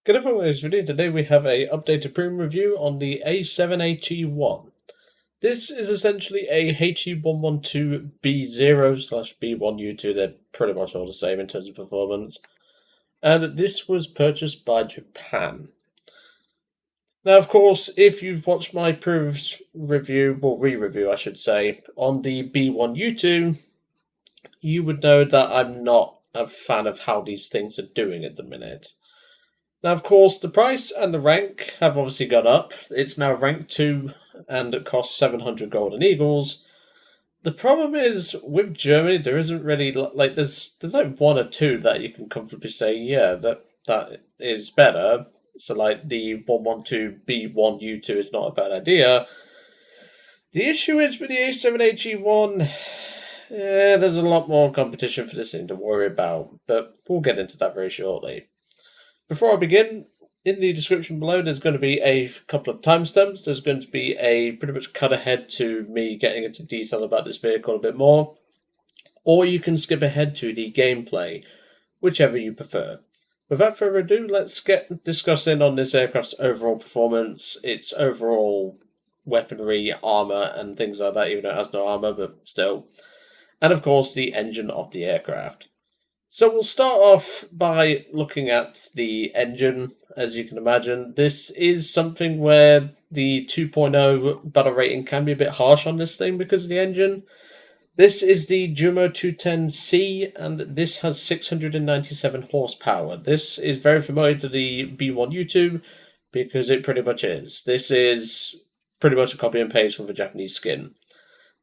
Good evening, ladies and gentlemen. Today we have a updated premium review on the A7He1. This is essentially a HE112B0/B1U2. They're pretty much all the same in terms of performance. And this was purchased by Japan. Now, of course, if you've watched my previous review, well, re-review, I should say, on the B1U2, you would know that I'm not a fan of how these things are doing at the minute. Now, of course, the price and the rank have obviously gone up. It's now rank 2 and it costs 700 golden eagles. The problem is with Germany, there isn't really like there's like one or two that you can comfortably say, yeah, that is better. So like the 112B1U2 is not a bad idea. The issue is with the A7HE1, there's a lot more competition for this thing to worry about, but we'll get into that very shortly. Before I begin, in the description below, there's going to be a couple of timestamps. There's going to be a pretty much cut ahead to me getting into detail about this vehicle a bit more, or you can skip ahead to the gameplay, whichever you prefer. Without further ado, let's get discussing on this aircraft's overall performance, its overall weaponry, armor, and things like that, even though it has no armor, but still. And of course, the engine of the aircraft. So we'll start off by looking at the engine. As you can imagine, this is something where the 2.0 battle rating can be a bit harsh on this thing because of the engine. This is the Jumo 210C, and this has 697 horsepower. This is very familiar to the B1U2 because it pretty much is. This is pretty much a copy and paste from the Japanese skin.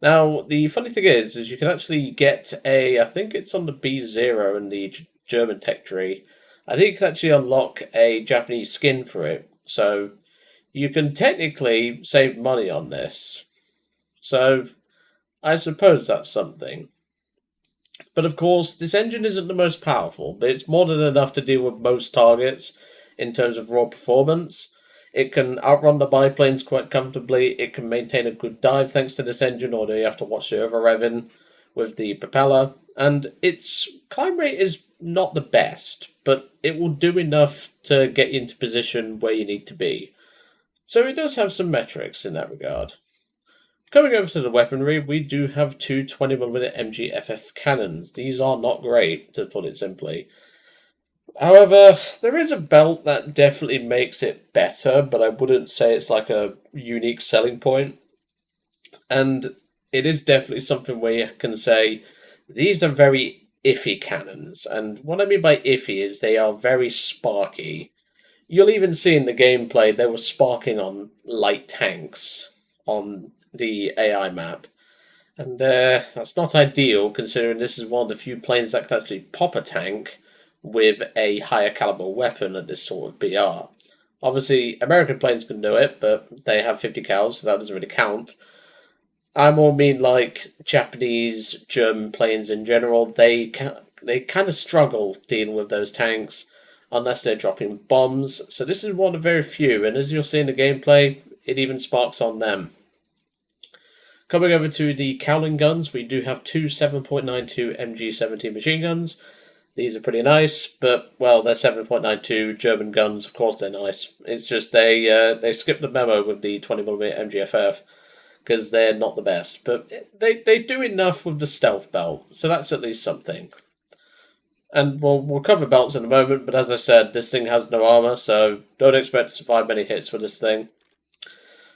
Now, the funny thing is you can actually get I think it's on the B0 in the German tech tree. I think you can actually unlock a Japanese skin for it. So you can technically save money on this. So I suppose that's something. But of course, this engine isn't the most powerful, but it's more than enough to deal with most targets in terms of raw performance. It can outrun the biplanes quite comfortably. It can maintain a good dive thanks to this engine, although you have to watch the over revving with the propeller. And its climb rate is not the best, but it will do enough to get you into position where you need to be. So it does have some metrics in that regard. Coming over to the weaponry, we do have two 20mm MGFF cannons. These are not great, to put it simply. However, there is a belt that definitely makes it better, but I wouldn't say it's like a unique selling point. And it is definitely something where you can say these are very iffy cannons. And what I mean by iffy is they are very sparky. You'll even see in the gameplay they were sparking on light tanks on the AI map. And that's not ideal considering this is one of the few planes that can actually pop a tank with a higher caliber weapon at this sort of BR. Obviously, American planes can do it, but they have 50 cals, so that doesn't really count. I more mean like Japanese, German planes in general. They kind of struggle dealing with those tanks unless they're dropping bombs. So this is one of very few, and as you'll see in the gameplay, it even sparks on them. Coming over to the cowling guns, we do have two 7.92 MG-17 machine guns. These are pretty nice, but, well, they're 7.92 German guns. Of course they're nice. It's just they skipped the memo with the 20mm MGFF because they're not the best. But they do enough with the stealth belt, so that's at least something. And we'll cover belts in a moment, but as I said, this thing has no armor, so don't expect to survive many hits for this thing.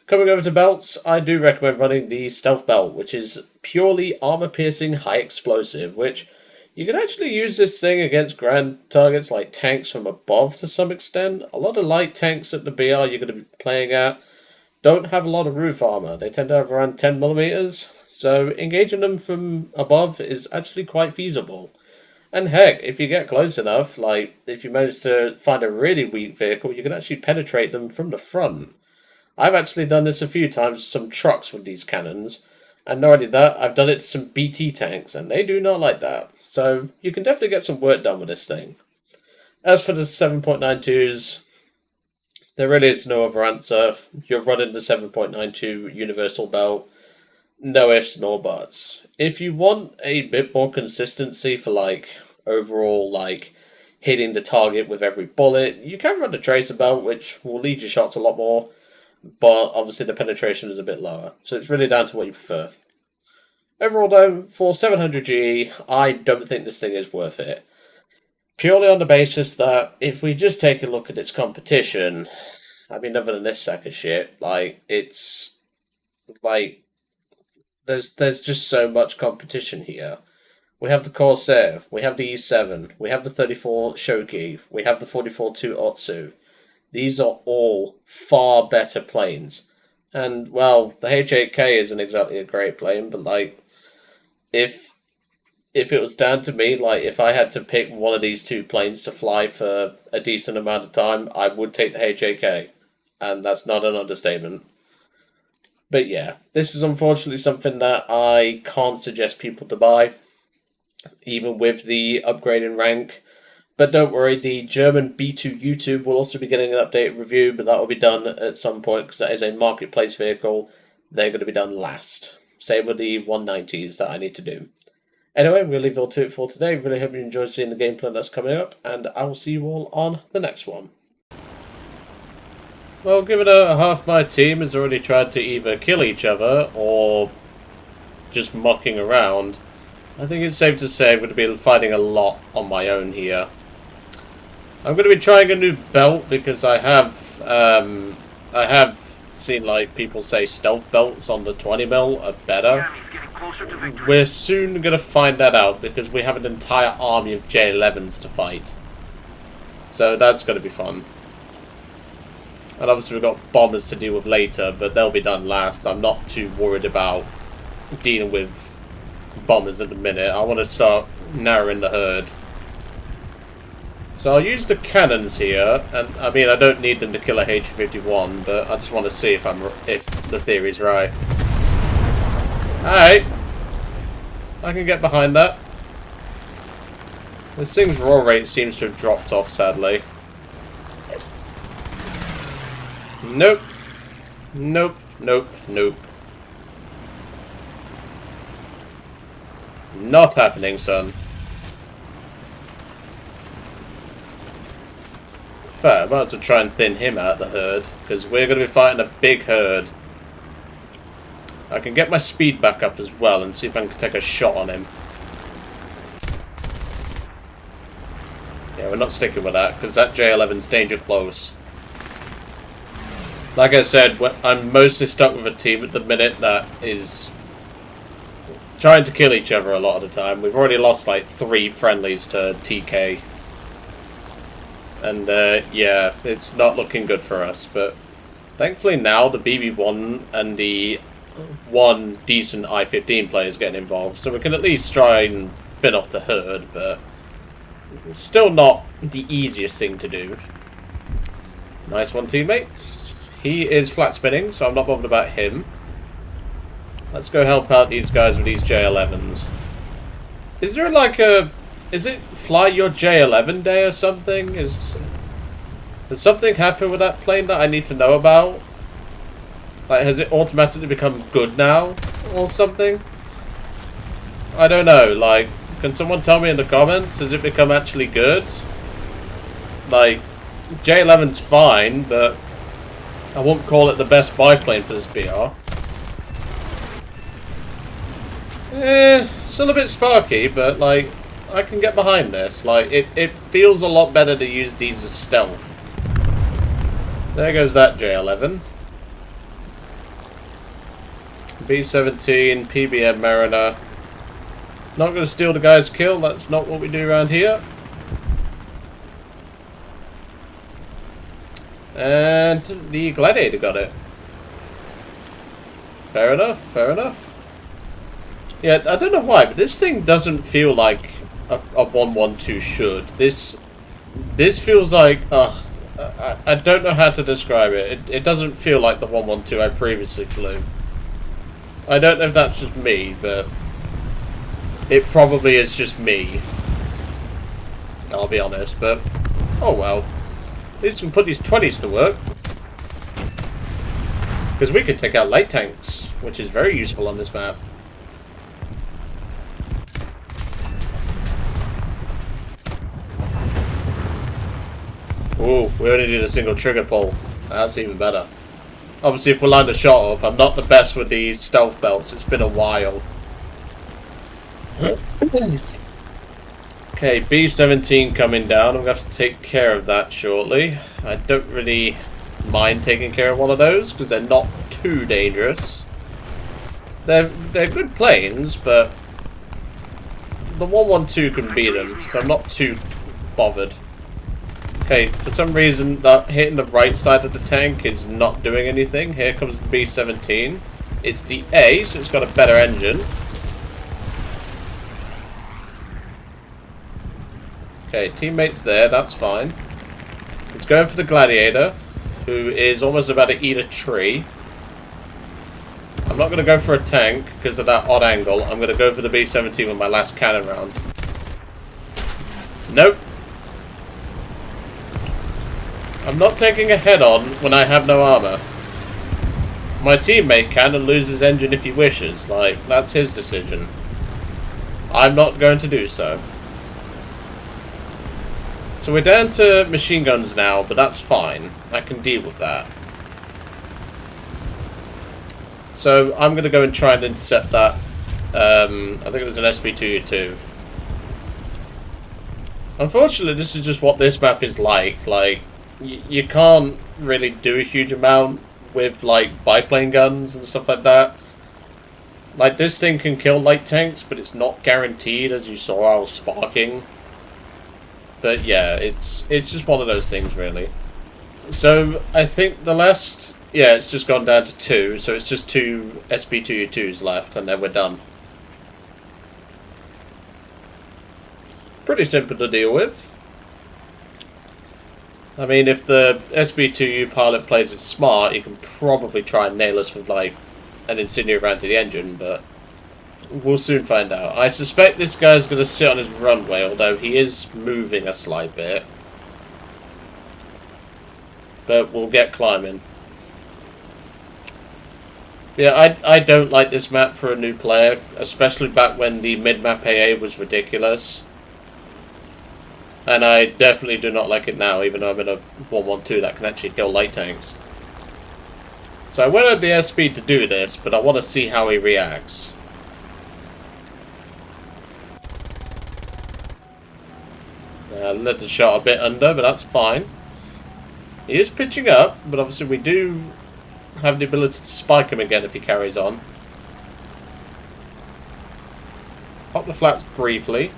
Coming over to belts, I do recommend running the stealth belt, which is purely armor-piercing high explosive, which you can actually use this thing against ground targets like tanks from above to some extent. A lot of light tanks at the BR you're going to be playing at don't have a lot of roof armor. They tend to have around 10mm, so engaging them from above is actually quite feasible. And heck, if you get close enough, like if you manage to find a really weak vehicle, you can actually penetrate them from the front. I've actually done this a few times with some trucks with these cannons, and not only that, I've done it to some BT tanks, and they do not like that. So you can definitely get some work done with this thing. As for the 7.92s, there really is no other answer. You're running the 7.92 universal belt. No ifs, no buts. If you want a bit more consistency for like overall like hitting the target with every bullet. You can run the tracer belt, which will lead your shots a lot more, but obviously the penetration is a bit lower. So it's really down to what you prefer. Overall though, for 700G, I don't think this thing is worth it. Purely on the basis that if we just take a look at its competition, I mean, other than this sack of shit, like, it's like there's just so much competition here. We have the Corsair, we have the E7, we have the 34 Shoki, we have the 44-2 Otsu. These are all far better planes. And, well, the H8K isn't exactly a great plane, but, like, if it was down to me, like, if I had to pick one of these two planes to fly for a decent amount of time, I would take the H8K. And that's not an understatement. But yeah, this is unfortunately something that I can't suggest people to buy, even with the upgrade in rank. But don't worry, the German B2 YouTube will also be getting an updated review, but that will be done at some point because that is a marketplace vehicle. They're going to be done last. Same with the 190s that I need to do. Anyway, I'm going to leave it all to it for today. Really hope you enjoyed seeing the gameplay that's coming up, and I will see you all on the next one. Well, given half my team has already tried to either kill each other or just mucking around, I think it's safe to say I'm going to be fighting a lot on my own here. I'm going to be trying a new belt because I have seen like people say stealth belts on the 20mm are better. We're soon going to find that out because we have an entire army of J11s to fight. So that's going to be fun. And obviously we've got bombers to deal with later, but they'll be done last. I'm not too worried about dealing with bombers at the minute. I want to start narrowing the herd. So I'll use the cannons here, and I mean I don't need them to kill a H51, but I just want to see if the theory's right. Alright. I can get behind that. This thing's roll rate seems to have dropped off, sadly. Nope. Nope. Nope. Nope. Not happening, son. Fair, I might as well try and thin him out of the herd, because we're going to be fighting a big herd. I can get my speed back up as well and see if I can take a shot on him. Yeah, we're not sticking with that, because that J11's danger close. Like I said, I'm mostly stuck with a team at the minute that is trying to kill each other a lot of the time. We've already lost like 3 friendlies to TK. And yeah, it's not looking good for us. But thankfully now the BB1 and the one decent I-15 player is getting involved. So we can at least try and fin off the herd, but it's still not the easiest thing to do. Nice one, teammates. He is flat spinning, so I'm not bothered about him. Let's go help out these guys with these J11s. Is there like a... Is it Fly Your J11 Day or something? Has something happened with that plane that I need to know about? Like, has it automatically become good now? Or something? I don't know, like... Can someone tell me in the comments? Has it become actually good? Like, J11's fine, but... I won't call it the best biplane for this BR. Still a bit sparky, but like, I can get behind this. Like, it feels a lot better to use these as stealth. There goes that J11. B-17, PBM Mariner. Not going to steal the guy's kill, that's not what we do around here. And the Gladiator got it. Fair enough, fair enough. Yeah, I don't know why, but this thing doesn't feel like a 112 should. This feels like... I don't know how to describe it. It doesn't feel like the 112 I previously flew. I don't know if that's just me, but... It probably is just me. I'll be honest, but... Oh well. At least we can put these 20s to work. Because we can take out light tanks, which is very useful on this map. Ooh, we only need a single trigger pull. That's even better. Obviously, if we line the shot up, I'm not the best with these stealth belts. It's been a while. Okay, B-17 coming down. I'm going to have to take care of that shortly. I don't really mind taking care of one of those, because they're not too dangerous. They're good planes, but the 112 can beat them, so I'm not too bothered. Okay, for some reason, that hitting the right side of the tank is not doing anything. Here comes the B-17. It's the A, so it's got a better engine. Okay, teammates there, that's fine. It's going for the Gladiator, who is almost about to eat a tree. I'm not going to go for a tank because of that odd angle. I'm going to go for the B-17 with my last cannon rounds. Nope. I'm not taking a head-on when I have no armor. My teammate can and lose his engine if he wishes. Like, that's his decision. I'm not going to do so. So we're down to machine guns now, but that's fine. I can deal with that. So I'm going to go and try and intercept that. I think it was an SB2U2. Unfortunately, this is just what this map is like. Like, you can't really do a huge amount with, like, biplane guns and stuff like that. Like, this thing can kill light tanks, but it's not guaranteed, as you saw I was sparking. But yeah, it's just one of those things, really. So, I think the last... Yeah, it's just gone down to 2, so it's just 2 SB2U2s left, and then we're done. Pretty simple to deal with. I mean, if the SB2U pilot plays it smart, he can probably try and nail us with, like, an incendiary round to the engine, but we'll soon find out. I suspect this guy's going to sit on his runway, although he is moving a slight bit. But we'll get climbing. Yeah, I don't like this map for a new player, especially back when the mid-map AA was ridiculous. And I definitely do not like it now, even though I'm in a 112 that can actually kill light tanks. So I went at the airspeed to do this, but I want to see how he reacts. Let the shot a bit under, but that's fine. He is pitching up, but obviously we do have the ability to spike him again if he carries on. Pop the flaps briefly.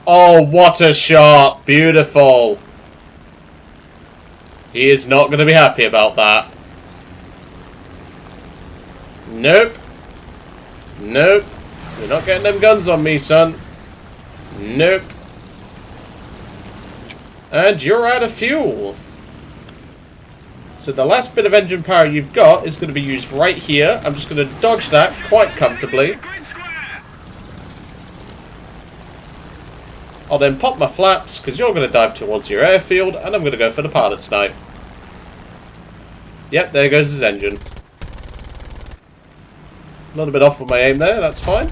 Oh, what a shot! Beautiful! He is not going to be happy about that. Nope. Nope. You're not getting them guns on me, son. Nope. And you're out of fuel. So the last bit of engine power you've got is going to be used right here. I'm just going to dodge that quite comfortably. I'll then pop my flaps, because you're going to dive towards your airfield, and I'm going to go for the pilot snipe. Yep, there goes his engine. A little bit off with my aim there, that's fine.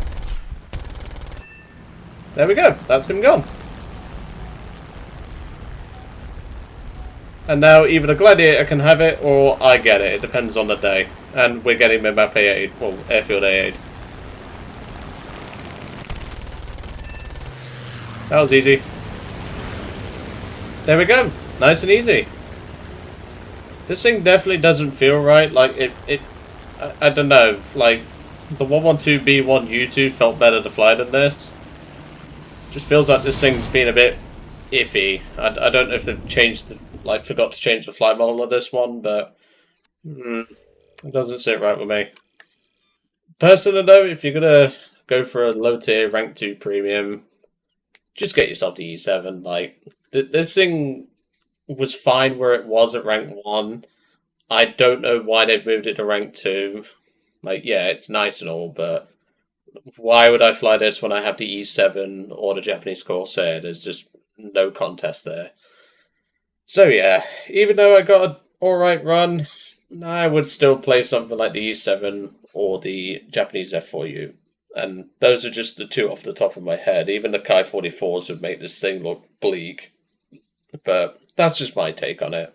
There we go, that's him gone. And now either the Gladiator can have it, or I get it. It depends on the day. And we're getting mid-map A8, well, airfield A8. That was easy. There we go. Nice and easy. This thing definitely doesn't feel right. Like, I don't know. Like, the 112B1U2 felt better to fly than this. Just feels like this thing's been a bit iffy. I don't know if they've changed, forgot to change the flight model of this one, but it doesn't sit right with me. Personally, though, if you're going to go for a low-tier rank 2 premium, just get yourself the E7. Like, this thing was fine where it was at rank 1. I don't know why they've moved it to rank 2. Like, yeah, it's nice and all, but why would I fly this when I have the E7 or the Japanese Corsair? There's just no contest there. So, yeah, even though I got an alright run, I would still play something like the E7 or the Japanese F4U. And those are just the two off the top of my head. Even the Kai 44s would make this thing look bleak. But that's just my take on it.